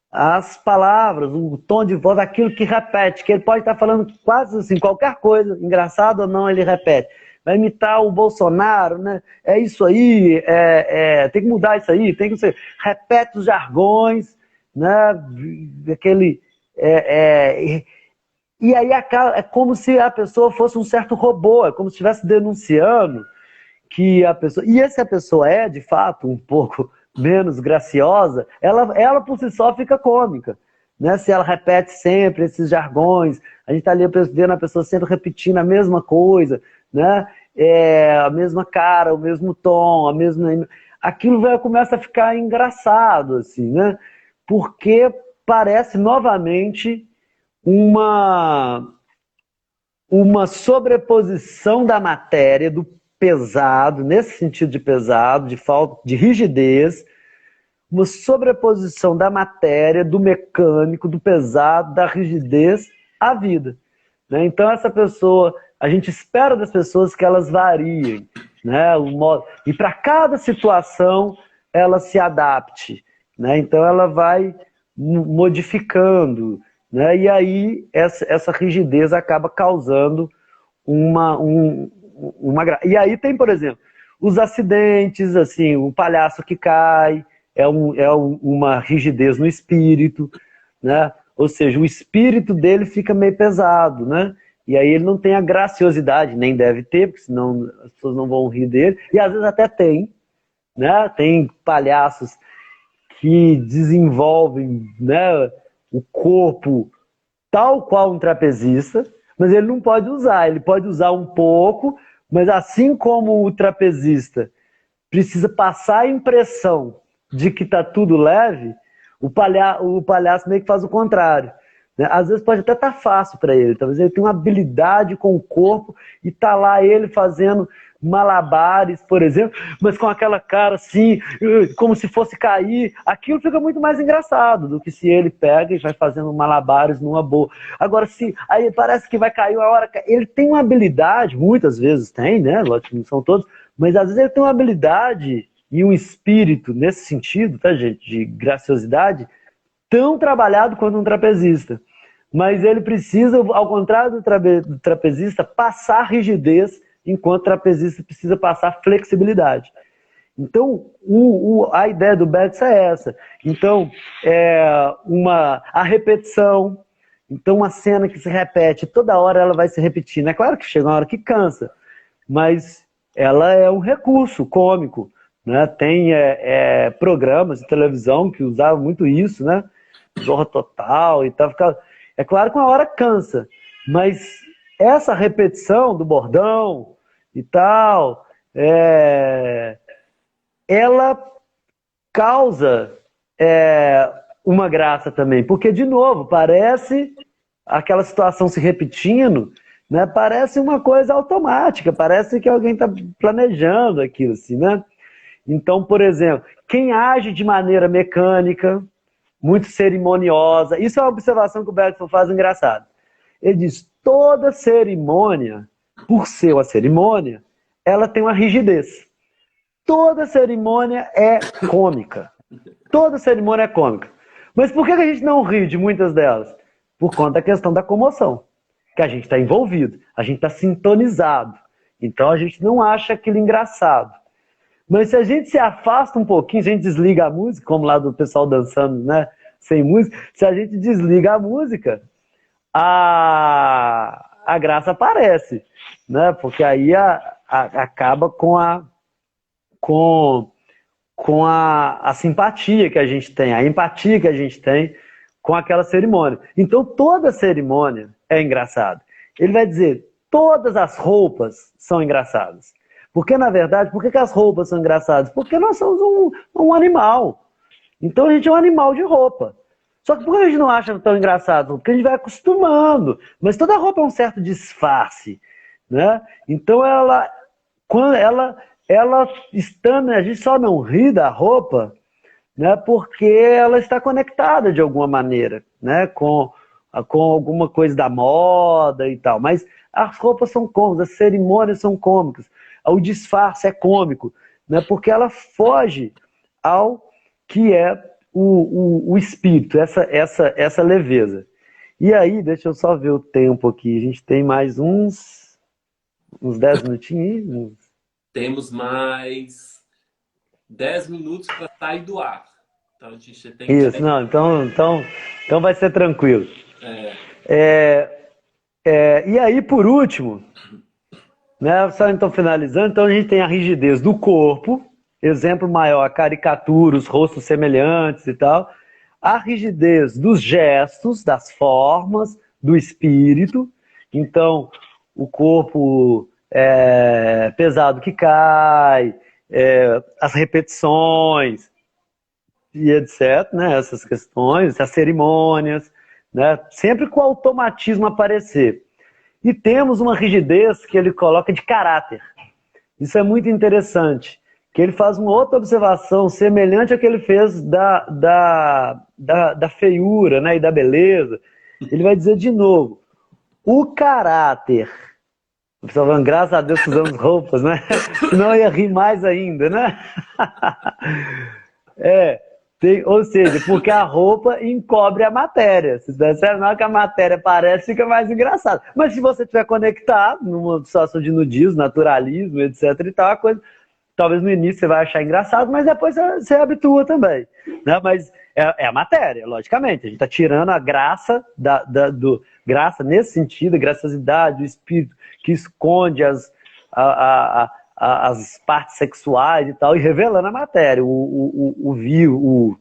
as palavras, o tom de voz, aquilo que repete, que ele pode estar falando quase assim, qualquer coisa, engraçado ou não, ele repete. Vai imitar o Bolsonaro, né? É isso aí, tem que mudar isso aí, tem que ser. Repete os jargões, né? Aquele. E aí é como se a pessoa fosse um certo robô, é como se estivesse denunciando que a pessoa. E se a pessoa é, de fato, um pouco menos graciosa, ela por si só fica cômica. Né? Se ela repete sempre esses jargões, a gente está ali vendo a pessoa sempre repetindo a mesma coisa, né? A mesma cara, o mesmo tom, a mesma. Aquilo começa a ficar engraçado, assim, né? Porque parece novamente uma sobreposição da matéria, do pesado, nesse sentido de pesado, de falta de rigidez, uma sobreposição da matéria, do mecânico, do pesado, da rigidez à vida. Né? Então essa pessoa, a gente espera das pessoas que elas variem, né? E para cada situação ela se adapte. Né? Então ela vai modificando, né? E aí essa rigidez acaba causando uma. E aí tem, por exemplo, os acidentes, assim, o palhaço que cai, uma rigidez no espírito, né? Ou seja, o espírito dele fica meio pesado, né? E aí ele não tem a graciosidade, nem deve ter, porque senão as pessoas não vão rir dele. E às vezes até tem, né? Tem palhaços que desenvolvem, né, o corpo tal qual um trapezista, mas ele não pode usar. Ele pode usar um pouco, mas assim como o trapezista precisa passar a impressão de que está tudo leve, o palhaço meio que faz o contrário. Né? Às vezes pode até estar fácil para ele, talvez ele tenha uma habilidade com o corpo e está lá ele fazendo malabares, por exemplo, mas com aquela cara assim, como se fosse cair. Aquilo fica muito mais engraçado do que se ele pega e vai fazendo malabares numa boa. Agora, se aí parece que vai cair uma hora, ele tem uma habilidade, muitas vezes tem, né? Lógico que não são todos, mas às vezes ele tem uma habilidade e um espírito nesse sentido, tá, gente, de graciosidade, tão trabalhado quanto um trapezista. Mas ele precisa, ao contrário do trapezista, passar rigidez, enquanto o trapezista precisa passar flexibilidade. Então, a ideia do Betts é essa. Então, a repetição. Então, uma cena que se repete, toda hora ela vai se repetindo. É claro que chega uma hora que cansa, mas ela é um recurso cômico. Né? Tem programas de televisão que usavam muito isso, né? Zorra Total e tal. É claro que uma hora cansa, mas essa repetição do bordão e tal, ela causa uma graça também, porque, de novo, parece aquela situação se repetindo, né? Parece uma coisa automática, parece que alguém está planejando aquilo, assim, né? Então, por exemplo, quem age de maneira mecânica, muito cerimoniosa, isso é uma observação que o Bergson faz engraçada. Ele diz, toda cerimônia, por ser uma cerimônia, ela tem uma rigidez. Toda cerimônia é cômica. Toda cerimônia é cômica. Mas por que a gente não ri de muitas delas? Por conta da questão da comoção. Que a gente está envolvido, a gente está sintonizado. Então a gente não acha aquilo engraçado. Mas se a gente se afasta um pouquinho, se a gente desliga a música, como lá do pessoal dançando, né? Sem música, se a gente desliga a música, a graça aparece, né? Porque aí acaba com, com a simpatia que a gente tem, a empatia que a gente tem com aquela cerimônia. Então toda cerimônia é engraçada. Ele vai dizer, todas as roupas são engraçadas. Porque, na verdade, por que as roupas são engraçadas? Porque nós somos um animal. Então a gente é um animal de roupa. Só que por que a gente não acha tão engraçado? Porque a gente vai acostumando. Mas toda roupa é um certo disfarce, né? Então quando ela estando, a gente só não ri da roupa, né? Porque ela está conectada de alguma maneira, né? Com alguma coisa da moda e tal. Mas as roupas são cômicas, as cerimônias são cômicas, o disfarce é cômico, né? Porque ela foge ao que é o espírito, essa leveza. E aí, deixa eu só ver o tempo aqui. A gente tem mais uns 10 minutinhos. Temos mais 10 minutos para sair do ar. Então a gente tem que... Isso, não, então vai ser tranquilo. E aí, por último, né, só então finalizando, então a gente tem a rigidez do corpo, exemplo maior, a caricatura, os rostos semelhantes e tal. A rigidez dos gestos, das formas, do espírito. Então, o corpo pesado que cai, as repetições e etc, né, essas questões, as cerimônias, né, sempre com o automatismo aparecer. E temos uma rigidez que ele coloca de caráter. Isso é muito interessante, que ele faz uma outra observação semelhante à que ele fez da feiura, né, e da beleza. Ele vai dizer de novo, o caráter... O pessoal falando, graças a Deus que usamos roupas, né? Senão ia rir mais ainda, né? Ou seja, porque a roupa encobre a matéria. Se der na hora que a matéria aparece, fica mais engraçado. Mas se você estiver conectado numa situação de nudismo, naturalismo, etc e tal, a coisa, talvez no início você vai achar engraçado, mas depois você habitua também, né? Mas é a matéria, logicamente. A gente está tirando a graça graça nesse sentido, a graciosidade, o espírito que esconde as partes sexuais e tal, e revelando a matéria, o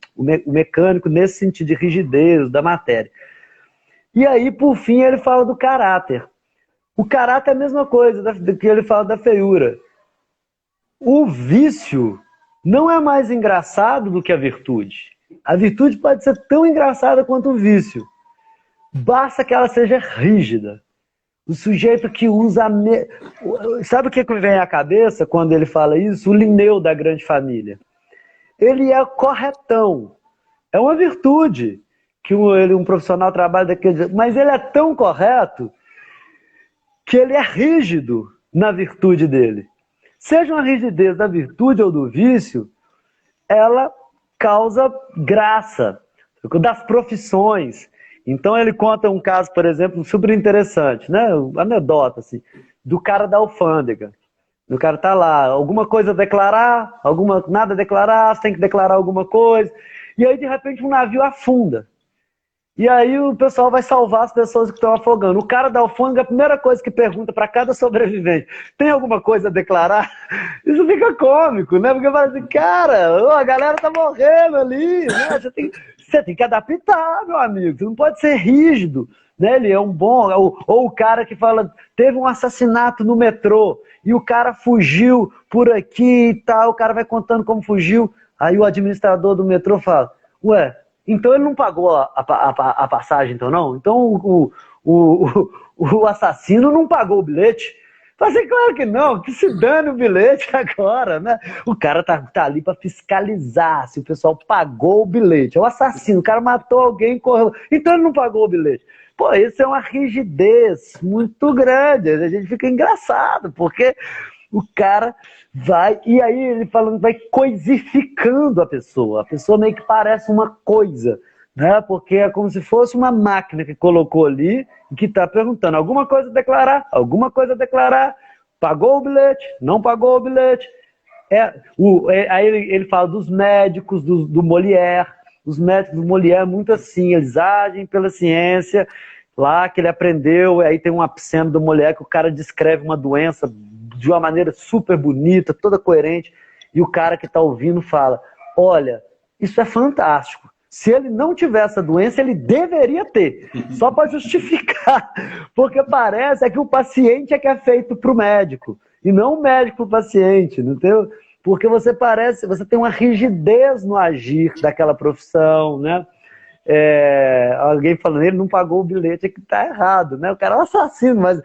mecânico nesse sentido de rigidez da matéria. E aí, por fim, ele fala do caráter. O caráter é a mesma coisa do que ele fala da feiura. O vício não é mais engraçado do que a virtude. A virtude pode ser tão engraçada quanto o vício. Basta que ela seja rígida. O sujeito que usa... Sabe o que me vem à cabeça quando ele fala isso? O Linneu da Grande Família. Ele é corretão. É uma virtude que um profissional trabalha daquele... Mas ele é tão correto que ele é rígido na virtude dele. Seja uma rigidez da virtude ou do vício, ela causa graça. Das profissões... Então ele conta um caso, por exemplo, super interessante, né? Anedota, assim, do cara da alfândega. O cara tá lá, alguma coisa a declarar, nada a declarar, você tem que declarar alguma coisa. E aí, de repente, um navio afunda. E aí o pessoal vai salvar as pessoas que estão afogando. O cara da alfândega, a primeira coisa que pergunta para cada sobrevivente, tem alguma coisa a declarar? Isso fica cômico, né? Porque fala assim, cara, a galera tá morrendo ali, né? Você tem que adaptar, meu amigo. Você não pode ser rígido, né? Ele é um bom... Ou o cara que fala, teve um assassinato no metrô e o cara fugiu por aqui e tal, o cara vai contando como fugiu. Aí o administrador do metrô fala, ué, então ele não pagou a passagem, então não? Então o assassino não pagou o bilhete? Mas é claro que não, que se dane o bilhete agora, né? O cara tá ali para fiscalizar se o pessoal pagou o bilhete. É o assassino, o cara matou alguém, correu. Então ele não pagou o bilhete. Pô, isso é uma rigidez muito grande. A gente fica engraçado, porque o cara vai... E aí ele falando, vai coisificando a pessoa. A pessoa meio que parece uma coisa, né? Porque é como se fosse uma máquina que colocou ali e que está perguntando alguma coisa a declarar, pagou o bilhete, não pagou o bilhete. Aí ele fala dos médicos, do Molière. Os médicos do Molière, muito assim, eles agem pela ciência, lá que ele aprendeu, aí tem uma cena do Molière que o cara descreve uma doença de uma maneira super bonita, toda coerente, e o cara que está ouvindo fala, olha, isso é fantástico. Se ele não tiver essa doença, ele deveria ter, só para justificar, porque parece que o paciente é que é feito para o médico, e não o médico para o paciente, entendeu? Porque você tem uma rigidez no agir daquela profissão, né? Alguém falando, ele não pagou o bilhete, é que tá errado, né? O cara é um assassino, mas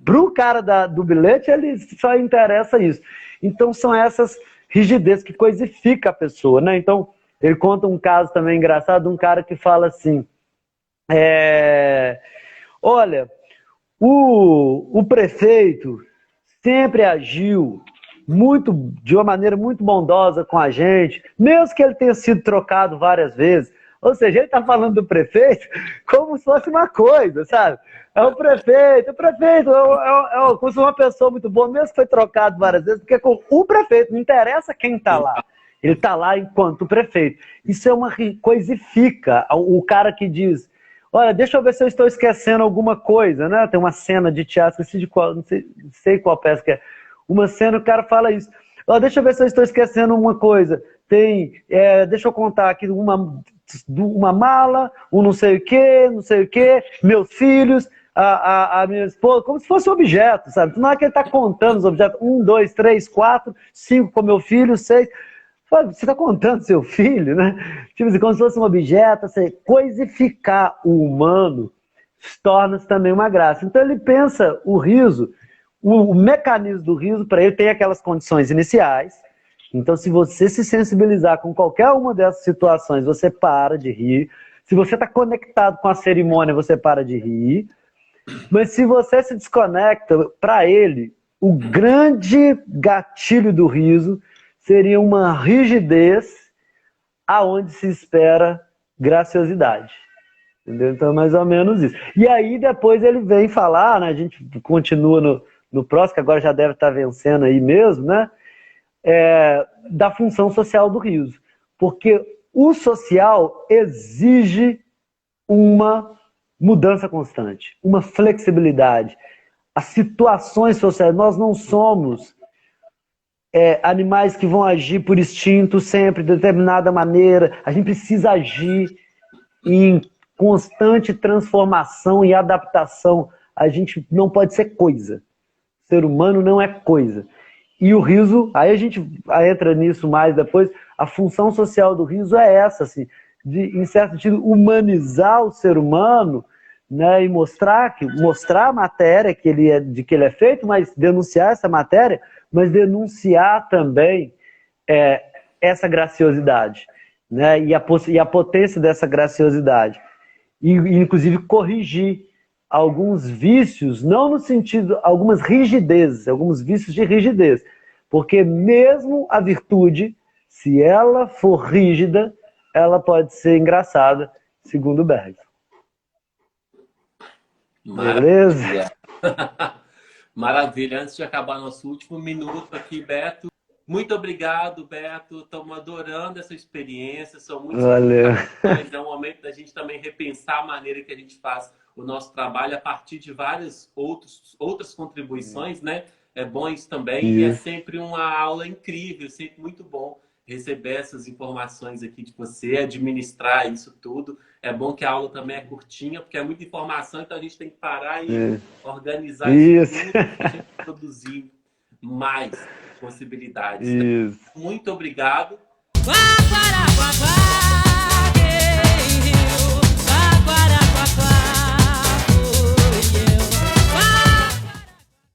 pro cara do bilhete, ele só interessa isso. Então são essas rigidez que coisifica a pessoa, né? Então, ele conta um caso também engraçado, um cara que fala assim, olha, o prefeito sempre agiu de uma maneira muito bondosa com a gente, mesmo que ele tenha sido trocado várias vezes. Ou seja, ele está falando do prefeito como se fosse uma coisa, sabe? É o prefeito é como se fosse uma pessoa muito boa, mesmo que foi trocado várias vezes, porque com o prefeito, não interessa quem está lá. Ele está lá enquanto prefeito. Isso é uma coisifica. O cara que diz, olha, deixa eu ver se eu estou esquecendo alguma coisa, né? Tem uma cena de teatro, esqueci de qual, não sei qual peça que é. Uma cena, o cara fala isso. Ó, deixa eu ver se eu estou esquecendo uma coisa. Deixa eu contar aqui uma mala, não sei o quê, meus filhos, a minha esposa, como se fosse um objeto, sabe? Não é que ele está contando os objetos. 1, 2, 3, 4, 5 com meu filho, 6. Você está contando seu filho, né? Tipo assim, como se fosse um objeto, assim, coisificar o humano torna-se também uma graça. Então ele pensa o riso, o mecanismo do riso, para ele tem aquelas condições iniciais. Então, se você se sensibilizar com qualquer uma dessas situações, você para de rir. Se você está conectado com a cerimônia, você para de rir. Mas se você se desconecta, para ele, o grande gatilho do riso seria uma rigidez aonde se espera graciosidade. Entendeu? Então, é mais ou menos isso. E aí, depois ele vem falar, né? A gente continua no próximo, que agora já deve estar vencendo aí mesmo, né? Da função social do riso. Porque o social exige uma mudança constante, uma flexibilidade. As situações sociais, nós não somos animais que vão agir por instinto sempre, de determinada maneira. A gente precisa agir em constante transformação e adaptação. A gente não pode ser coisa. O ser humano não é coisa. E o riso, aí a gente entra nisso mais depois, a função social do riso é essa, assim, de, em certo sentido, humanizar o ser humano, né, e mostrar a matéria de que ele é feito, mas denunciar essa matéria, mas denunciar também essa graciosidade, né, e a potência dessa graciosidade. E, inclusive, corrigir alguns vícios, não no sentido, alguns vícios de rigidez. Porque mesmo a virtude, se ela for rígida, ela pode ser engraçada, segundo Bergson. Beleza? Maravilha. Antes de acabar nosso último minuto aqui, Beto, muito obrigado, Beto. Estamos adorando essa experiência. São muitas coisas. É um momento da gente também repensar a maneira que a gente faz o nosso trabalho a partir de várias outras contribuições, né? É bom isso também. Isso. E é sempre uma aula incrível, sempre muito bom receber essas informações aqui de você, administrar isso tudo. É bom que a aula também é curtinha, porque é muita informação, então a gente tem que parar e organizar isso tudo para a gente produzir mais possibilidades. Isso. Muito obrigado.